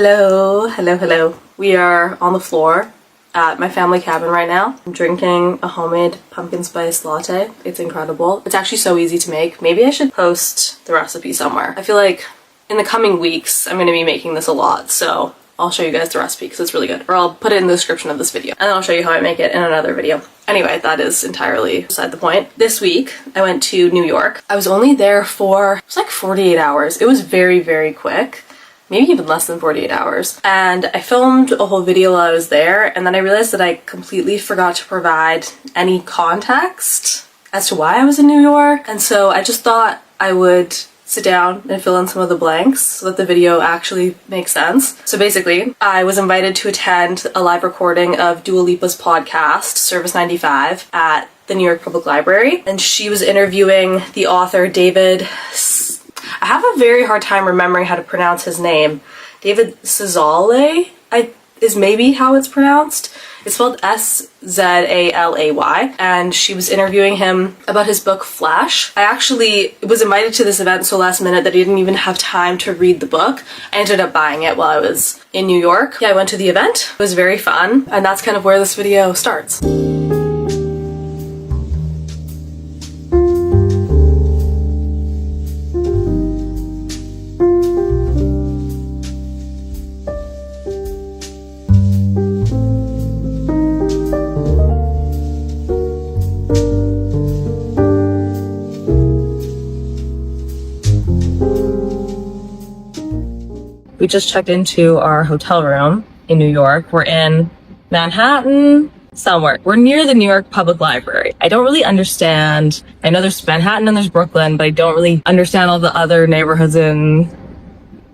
Hello. We are on the floor at my family cabin right now. I'm drinking a homemade pumpkin spice latte. It's incredible. It's actually so easy to make. Maybe I should post the recipe somewhere. I feel like in the coming weeks I'm going to be making this a lot, so I'll show you guys the recipe because it's really good. Or I'll put it in the description of this video and then I'll show you how I make it in another video. Anyway, that is entirely beside the point. This week I went to New York. I was only there for, it was like 48 hours. It was very, very quick. Maybe even less than 48 hours. And I filmed a whole video while I was there, and then I realized that I completely forgot to provide any context as to why I was in New York. And so I just thought I would sit down and fill in some of the blanks so that the video actually makes sense. So basically, I was invited to attend a live recording of Dua Lipa's podcast, Service 95, at the New York Public Library. And she was interviewing the author David... I have a very hard time remembering how to pronounce his name. David Szalay is maybe how it's pronounced. It's spelled S-Z-A-L-A-Y, and she was interviewing him about his book Flesh. I actually was invited to this event so last minute that I didn't even have time to read the book. I ended up buying it while I was in New York. Yeah, I went to the event. It was very fun, and that's kind of where this video starts. We just checked into our hotel room in New York. We're in Manhattan, somewhere. We're near the New York Public Library. I don't really understand. I know there's Manhattan and there's Brooklyn, but I don't really understand all the other neighborhoods in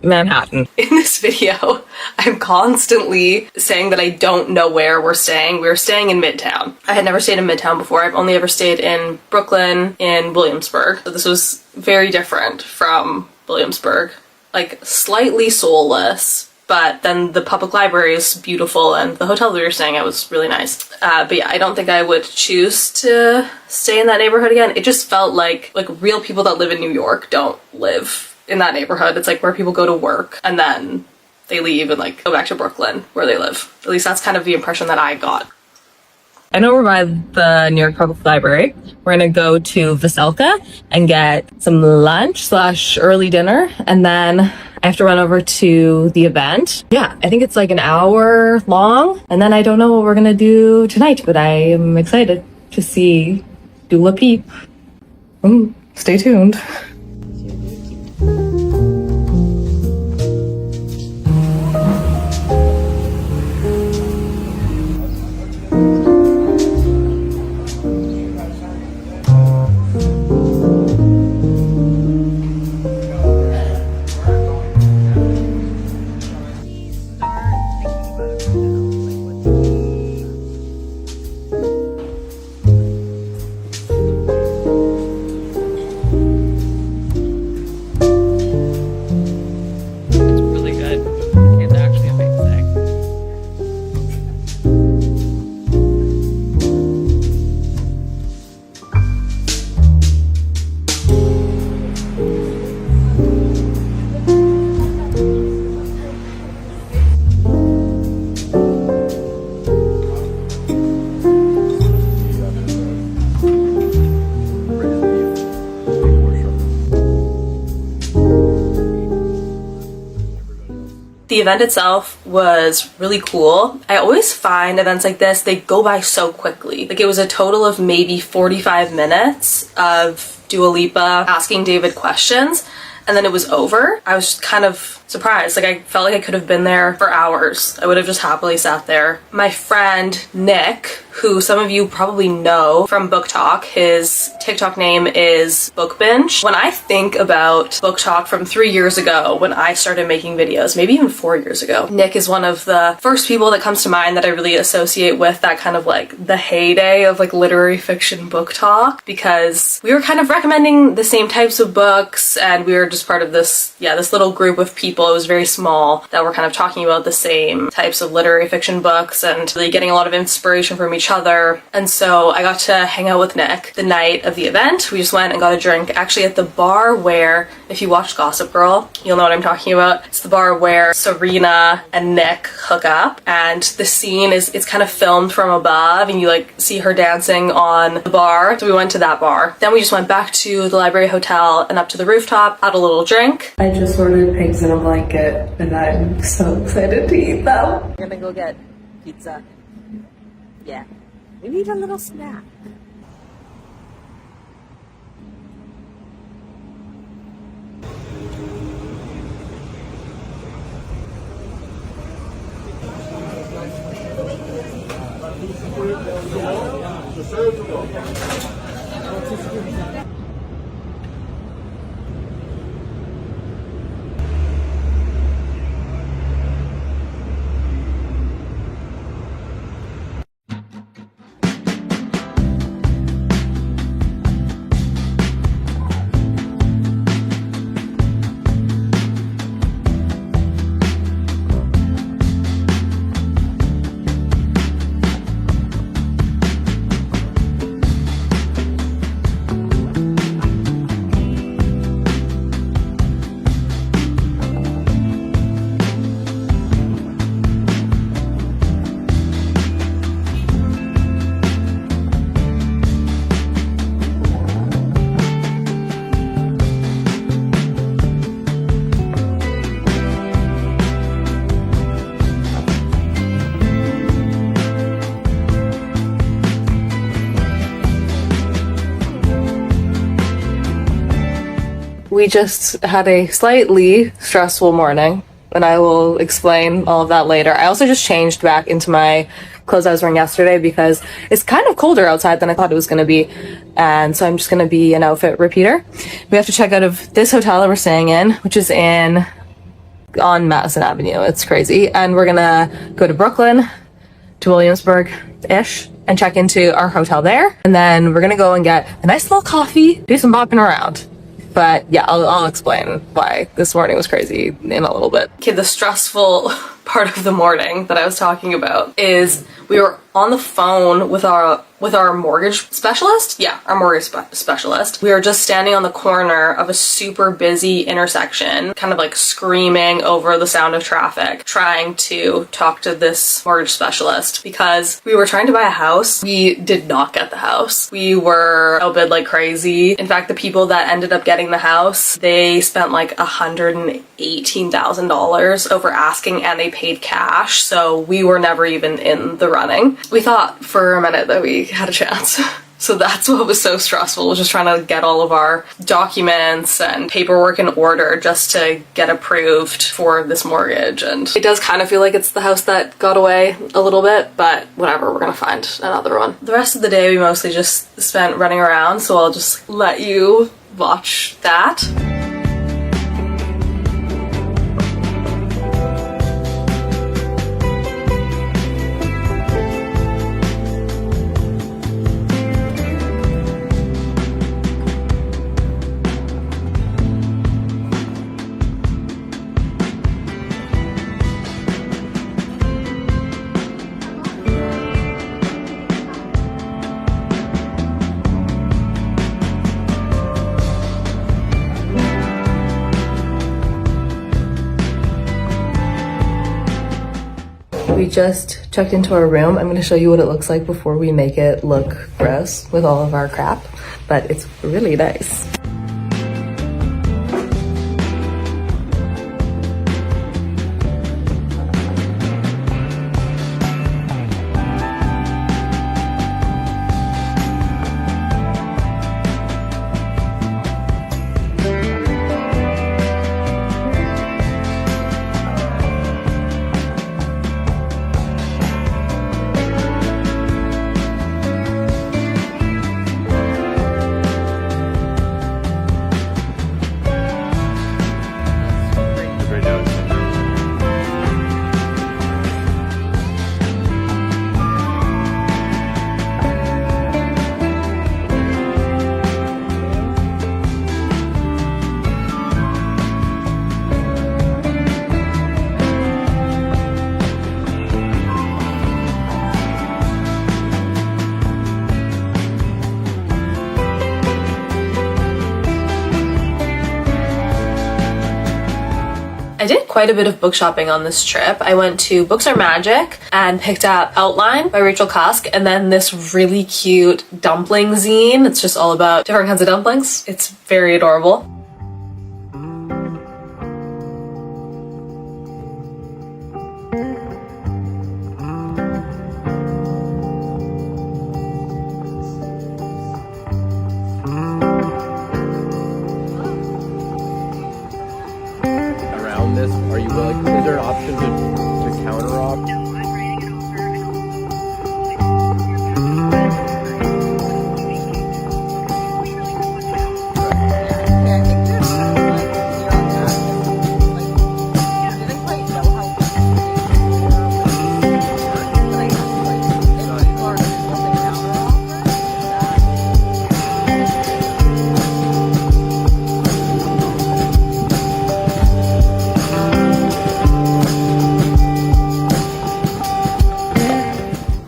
Manhattan. In this video, I'm constantly saying that I don't know where we're staying. We're staying in Midtown. I had never stayed in Midtown before. I've only ever stayed in Brooklyn, in Williamsburg. So this was very different from Williamsburg. Like, slightly soulless, but then the public library is beautiful and the hotel that we were staying at was really nice. But yeah, I don't think I would choose to stay in that neighborhood again. It just felt like real people that live in New York don't live in that neighborhood. It's like where people go to work and then they leave and go back to Brooklyn where they live. At least that's kind of the impression that I got. I know we're by the New York Public Library. We're gonna go to Veselka and get some lunch / early dinner, and then I have to run over to the event. Yeah, I think it's like an hour long, and then I don't know what we're gonna do tonight, but I am excited to see Dua Peep. Stay tuned. The event itself was really cool. I always find events like this, they go by so quickly. It was a total of maybe 45 minutes of Dua Lipa asking David questions, and then it was over. I was just kind of surprised. I felt like I could have been there for hours. I would have just happily sat there. My friend Nick, who some of you probably know from Book Talk, his TikTok name is Book Binge. When I think about Book Talk from 3 years ago, when I started making videos, maybe even 4 years ago, Nick is one of the first people that comes to mind that I really associate with that kind of the heyday of literary fiction Book Talk, because we were kind of recommending the same types of books, and we were just part of this little group of people people, it was very small, that were kind of talking about the same types of literary fiction books and really getting a lot of inspiration from each other. And so I got to hang out with Nick the night of the event. We just went and got a drink actually at the bar where, if you watch Gossip Girl, you'll know what I'm talking about. It's the bar where Serena and Nick hook up, and the scene it's kind of filmed from above and you like see her dancing on the bar. So we went to that bar. Then we just went back to the Library Hotel and up to the rooftop, had a little drink. I just ordered pigs in a blanket and I'm so excited to eat them. We're gonna go get pizza. Yeah. We need a little snack. We just had a slightly stressful morning, and I will explain all of that later. I also just changed back into my clothes I was wearing yesterday because it's kind of colder outside than I thought it was going to be, and so I'm just going to be an outfit repeater. We have to check out of this hotel that we're staying in, which is on Madison Avenue. It's crazy. And we're going to go to Brooklyn, to Williamsburg-ish, and check into our hotel there. And then we're going to go and get a nice little coffee, do some bopping around. But yeah, I'll explain why this morning was crazy in a little bit. Okay, the stressful part of the morning that I was talking about is we were on the phone with our mortgage specialist. Yeah, our mortgage specialist. We were just standing on the corner of a super busy intersection, kind of like screaming over the sound of traffic, trying to talk to this mortgage specialist because we were trying to buy a house. We did not get the house. We were outbid like crazy. In fact, the people that ended up getting the house, they spent like $118,000 over asking, and they paid cash. So we were never even in the running. We thought for a minute that we had a chance. So that's what was so stressful, was just trying to get all of our documents and paperwork in order just to get approved for this mortgage. And it does kind of feel like it's the house that got away a little bit, but whatever, we're gonna find another one. The rest of the day we mostly just spent running around, so I'll just let you watch that. We just checked into our room. I'm going to show you what it looks like before we make it look gross with all of our crap, but it's really nice. I did quite a bit of book shopping on this trip. I went to Books Are Magic and picked up Outline by Rachel Cusk, and then this really cute dumpling zine. It's just all about different kinds of dumplings. It's very adorable. Around this, are you willing? Is there an option to counter off?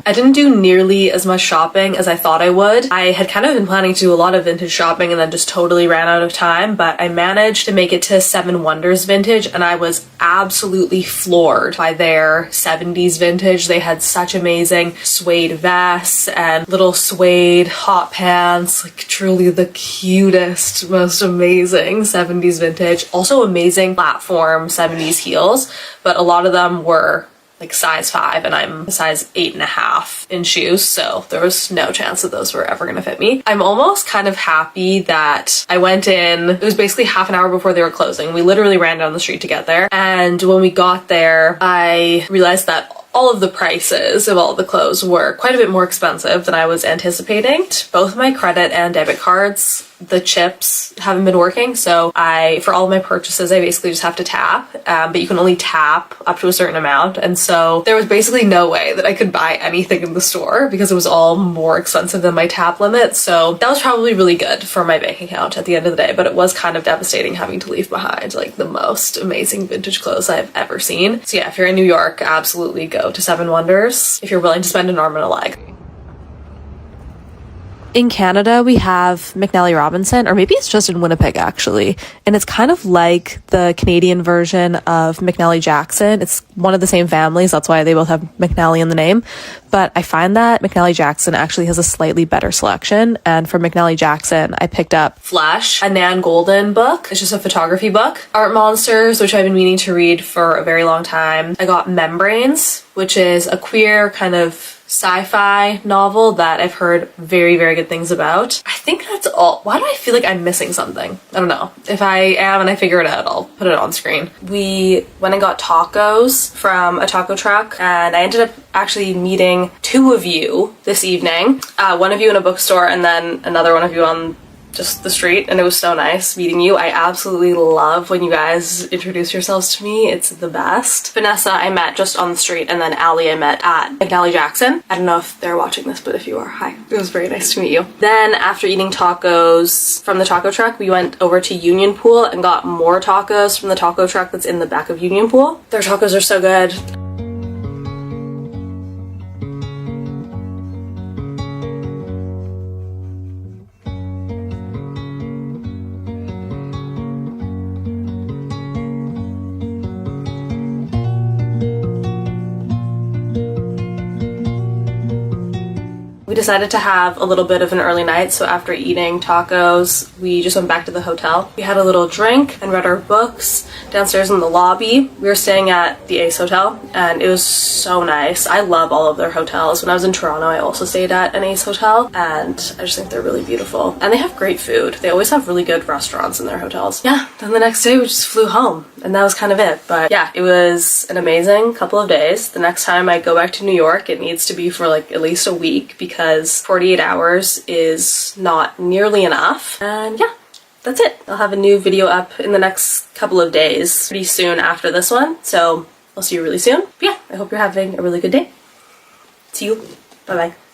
I didn't do nearly as much shopping as I thought I would. I had kind of been planning to do a lot of vintage shopping and then just totally ran out of time, but I managed to make it to Seven Wonders vintage, and I was absolutely floored by their 70s vintage. They had such amazing suede vests and little suede hot pants, like truly the cutest, most amazing 70s vintage. Also amazing platform 70s heels, but a lot of them were like size 5 and I'm a size 8.5 in shoes, so there was no chance that those were ever gonna fit me. I'm almost kind of happy that I went in, it was basically half an hour before they were closing. We literally ran down the street to get there, and when we got there I realized that all of the prices of all of the clothes were quite a bit more expensive than I was anticipating. Both my credit and debit cards, the chips haven't been working, so for all of my purchases I basically just have to tap, but you can only tap up to a certain amount, and so there was basically no way that I could buy anything in the store because it was all more expensive than my tap limit. So that was probably really good for my bank account at the end of the day, but it was kind of devastating having to leave behind like the most amazing vintage clothes I've ever seen. So yeah, if you're in New York, absolutely go to Seven Wonders if you're willing to spend an arm and a leg. In Canada, we have McNally Robinson, or maybe it's just in Winnipeg actually, and it's kind of like the Canadian version of McNally Jackson. It's one of the same families, that's why they both have McNally in the name, but I find that McNally Jackson actually has a slightly better selection, and for McNally Jackson, I picked up Flesh, a Nan Golden book. It's just a photography book. Art Monsters, which I've been meaning to read for a very long time. I got Membranes, which is a queer kind of sci-fi novel that I've heard very, very good things about. I think that's all. Why do I feel like I'm missing something? I don't know. If I am and I figure it out, I'll put it on screen. We went and got tacos from a taco truck, and I ended up actually meeting 2 of you this evening. One of you in a bookstore and then another one of you on just the street, and it was so nice meeting you. I absolutely love when you guys introduce yourselves to me. It's the best. Vanessa I met just on the street, and then Allie I met at McNally Jackson. I don't know if they're watching this, but if you are, hi. It was very nice to meet you. Then after eating tacos from the taco truck, we went over to Union Pool and got more tacos from the taco truck that's in the back of Union Pool. Their tacos are so good. We decided to have a little bit of an early night, so after eating tacos, we just went back to the hotel. We had a little drink and read our books downstairs in the lobby. We were staying at the Ace Hotel, and it was so nice. I love all of their hotels. When I was in Toronto, I also stayed at an Ace Hotel, and I just think they're really beautiful. And they have great food. They always have really good restaurants in their hotels. Yeah, then the next day we just flew home, and that was kind of it. But yeah, it was an amazing couple of days. The next time I go back to New York, it needs to be for like at least a week, because 48 hours is not nearly enough. And yeah, that's it. I'll have a new video up in the next couple of days, pretty soon after this one. So I'll see you really soon. But yeah, I hope you're having a really good day. See you. Bye-bye.